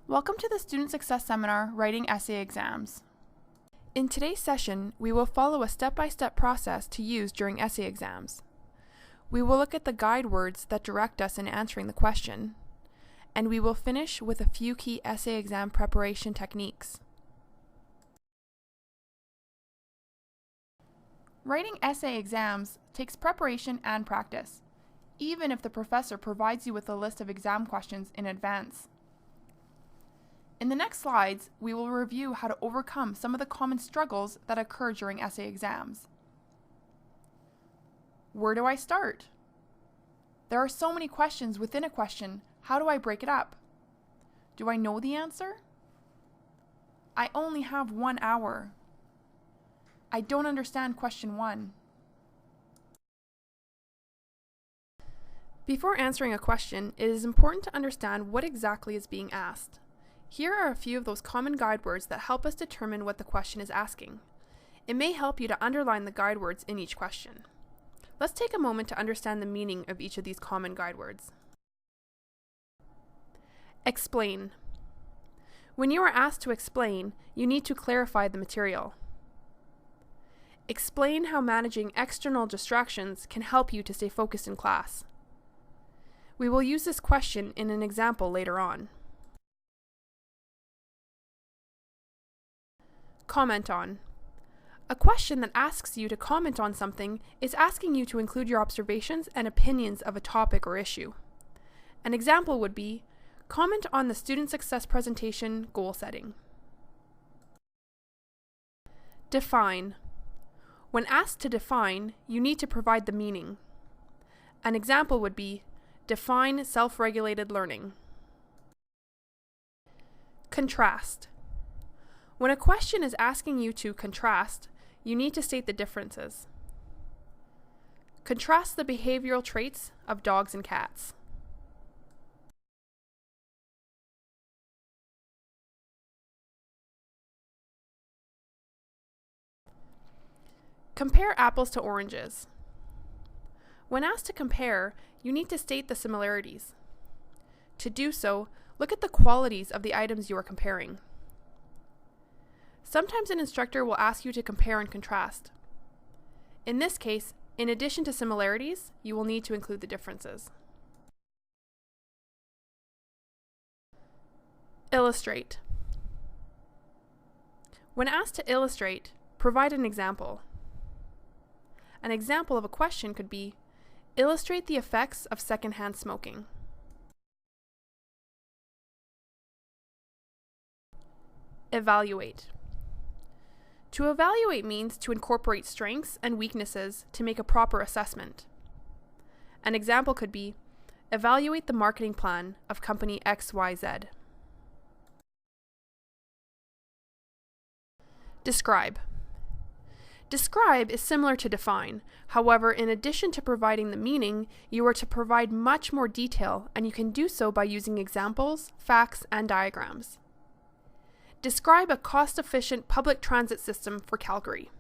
Welcome to the Student Success Seminar, Writing Essay Exams. In today's session, we will follow a step-by-step process to use during essay exams. We will look at the guide words that direct us in answering the question, and we will finish with a few key essay exam preparation techniques. Writing essay exams takes preparation and practice, even if the professor provides you with a list of exam questions in advance. In the next slides, we will review how to overcome some of the common struggles that occur during essay exams. Where do I start? There are so many questions within a question. How do I break it up? Do I know the answer? I only have 1 hour. I don't understand question 1. Before answering a question, it is important to understand what exactly is being asked. Here are a few of those common guide words that help us determine what the question is asking. It may help you to underline the guide words in each question. Let's take a moment to understand the meaning of each of these common guide words. Explain. When you are asked to explain, you need to clarify the material. Explain how managing external distractions can help you to stay focused in class. We will use this question in an example later on. Comment on. A question that asks you to comment on something is asking you to include your observations and opinions of a topic or issue. An example would be, comment on the student success presentation goal setting. Define. When asked to define, you need to provide the meaning. An example would be, define self-regulated learning. Contrast. When a question is asking you to contrast, you need to state the differences. Contrast the behavioral traits of dogs and cats. Compare apples to oranges. When asked to compare, you need to state the similarities. To do so, look at the qualities of the items you are comparing. Sometimes an instructor will ask you to compare and contrast. In this case, in addition to similarities, you will need to include the differences. Illustrate. When asked to illustrate, provide an example. An example of a question could be, illustrate the effects of secondhand smoking. Evaluate. To evaluate means to incorporate strengths and weaknesses to make a proper assessment. An example could be, evaluate the marketing plan of company XYZ. Describe. Describe is similar to define. However, in addition to providing the meaning, you are to provide much more detail, and you can do so by using examples, facts, and diagrams. Describe a cost-efficient public transit system for Calgary.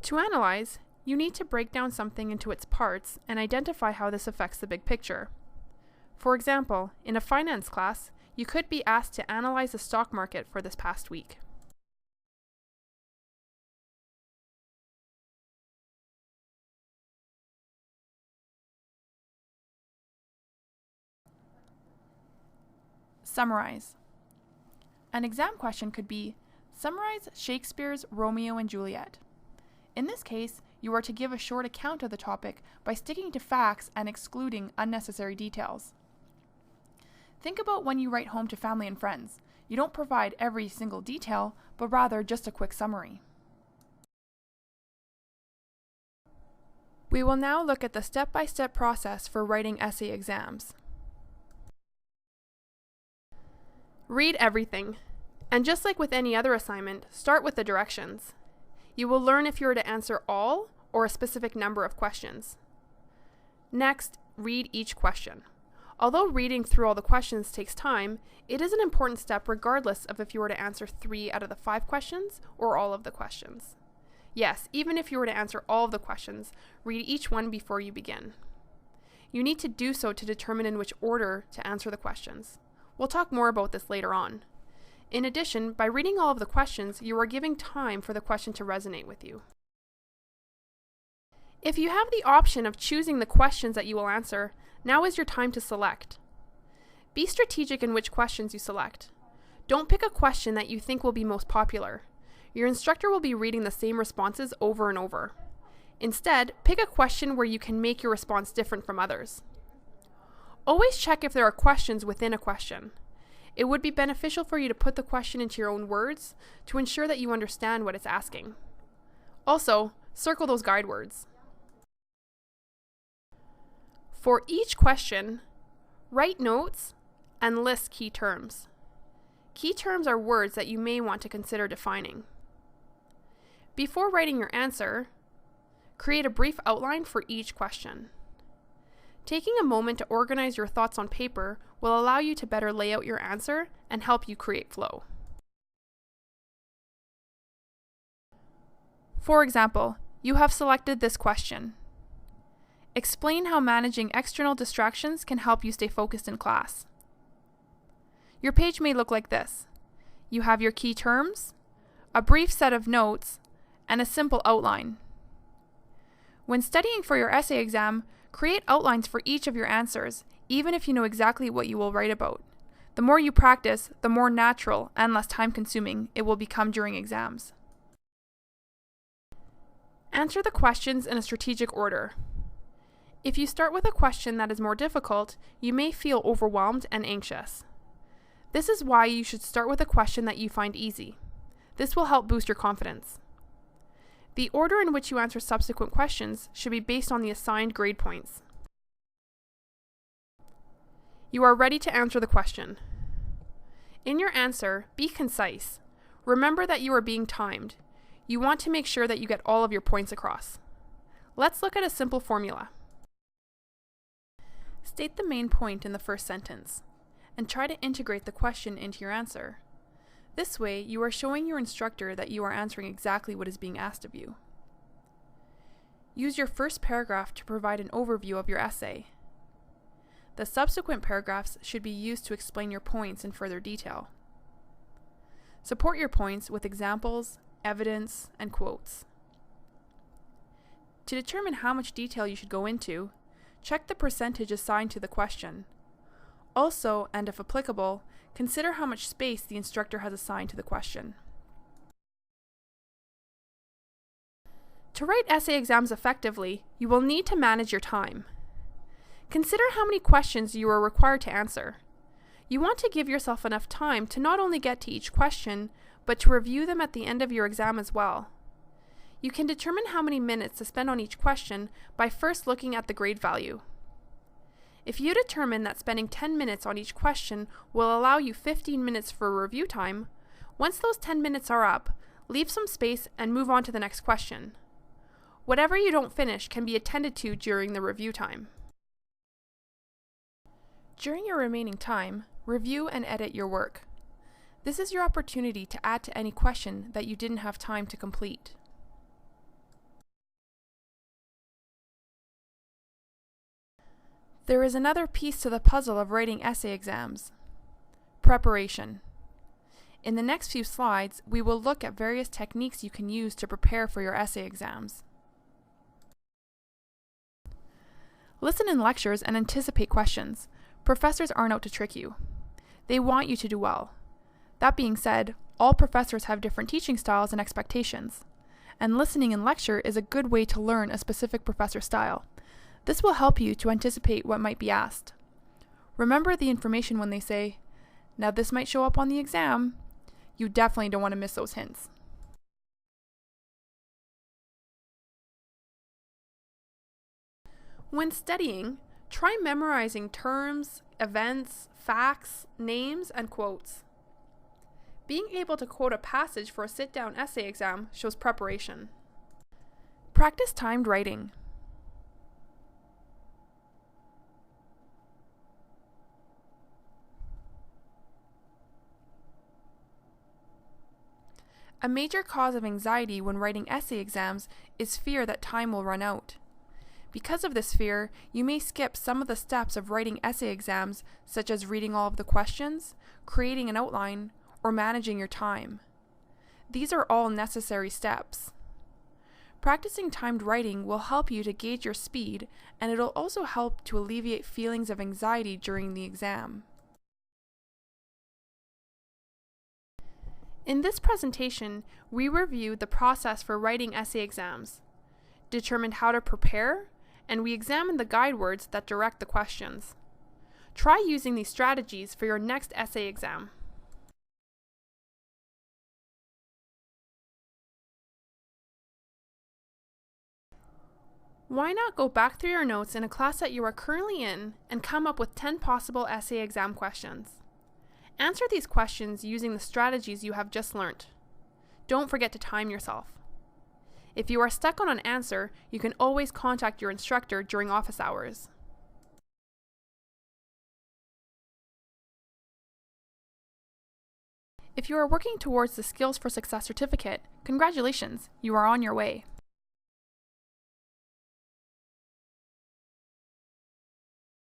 To analyze, you need to break down something into its parts and identify how this affects the big picture. For example, in a finance class, you could be asked to analyze the stock market for this past week. Summarize. An exam question could be, summarize Shakespeare's Romeo and Juliet. In this case, you are to give a short account of the topic by sticking to facts and excluding unnecessary details. Think about when you write home to family and friends. You don't provide every single detail, but rather just a quick summary. We will now look at the step-by-step process for writing essay exams. Read everything. And just like with any other assignment, start with the directions. You will learn if you are to answer all or a specific number of questions. Next, read each question. Although reading through all the questions takes time, it is an important step regardless of if you were to answer 3 out of the 5 questions or all of the questions. Yes, even if you were to answer all of the questions, read each one before you begin. You need to do so to determine in which order to answer the questions. We'll talk more about this later on. In addition, by reading all of the questions, you are giving time for the question to resonate with you. If you have the option of choosing the questions that you will answer, now is your time to select. Be strategic in which questions you select. Don't pick a question that you think will be most popular. Your instructor will be reading the same responses over and over. Instead, pick a question where you can make your response different from others. Always check if there are questions within a question. It would be beneficial for you to put the question into your own words to ensure that you understand what it's asking. Also, circle those guide words. For each question, write notes and list key terms. Key terms are words that you may want to consider defining. Before writing your answer, create a brief outline for each question. Taking a moment to organize your thoughts on paper will allow you to better lay out your answer and help you create flow. For example, you have selected this question. Explain how managing external distractions can help you stay focused in class. Your page may look like this. You have your key terms, a brief set of notes, and a simple outline. When studying for your essay exam, create outlines for each of your answers, even if you know exactly what you will write about. The more you practice, the more natural and less time-consuming it will become during exams. Answer the questions in a strategic order. If you start with a question that is more difficult, you may feel overwhelmed and anxious. This is why you should start with a question that you find easy. This will help boost your confidence. The order in which you answer subsequent questions should be based on the assigned grade points. You are ready to answer the question. In your answer, be concise. Remember that you are being timed. You want to make sure that you get all of your points across. Let's look at a simple formula. State the main point in the first sentence, and try to integrate the question into your answer. This way, you are showing your instructor that you are answering exactly what is being asked of you. Use your first paragraph to provide an overview of your essay. The subsequent paragraphs should be used to explain your points in further detail. Support your points with examples, evidence, and quotes. To determine how much detail you should go into, check the percentage assigned to the question. Also, and if applicable, consider how much space the instructor has assigned to the question. To write essay exams effectively, you will need to manage your time. Consider how many questions you are required to answer. You want to give yourself enough time to not only get to each question, but to review them at the end of your exam as well. You can determine how many minutes to spend on each question by first looking at the grade value. If you determine that spending 10 minutes on each question will allow you 15 minutes for review time, once those 10 minutes are up, leave some space and move on to the next question. Whatever you don't finish can be attended to during the review time. During your remaining time, review and edit your work. This is your opportunity to add to any question that you didn't have time to complete. There is another piece to the puzzle of writing essay exams: preparation. In the next few slides, we will look at various techniques you can use to prepare for your essay exams. Listen in lectures and anticipate questions. Professors aren't out to trick you. They want you to do well. That being said, all professors have different teaching styles and expectations, and listening in lecture is a good way to learn a specific professor style. This will help you to anticipate what might be asked. Remember the information when they say, "Now this might show up on the exam." You definitely don't want to miss those hints. When studying, try memorizing terms, events, facts, names, and quotes. Being able to quote a passage for a sit-down essay exam shows preparation. Practice timed writing. A major cause of anxiety when writing essay exams is fear that time will run out. Because of this fear, you may skip some of the steps of writing essay exams, such as reading all of the questions, creating an outline, or managing your time. These are all necessary steps. Practicing timed writing will help you to gauge your speed, and it'll also help to alleviate feelings of anxiety during the exam. In this presentation, we reviewed the process for writing essay exams, determined how to prepare, and we examined the guide words that direct the questions. Try using these strategies for your next essay exam. Why not go back through your notes in a class that you are currently in and come up with 10 possible essay exam questions? Answer these questions using the strategies you have just learned. Don't forget to time yourself. If you are stuck on an answer, you can always contact your instructor during office hours. If you are working towards the Skills for Success certificate, congratulations, you are on your way.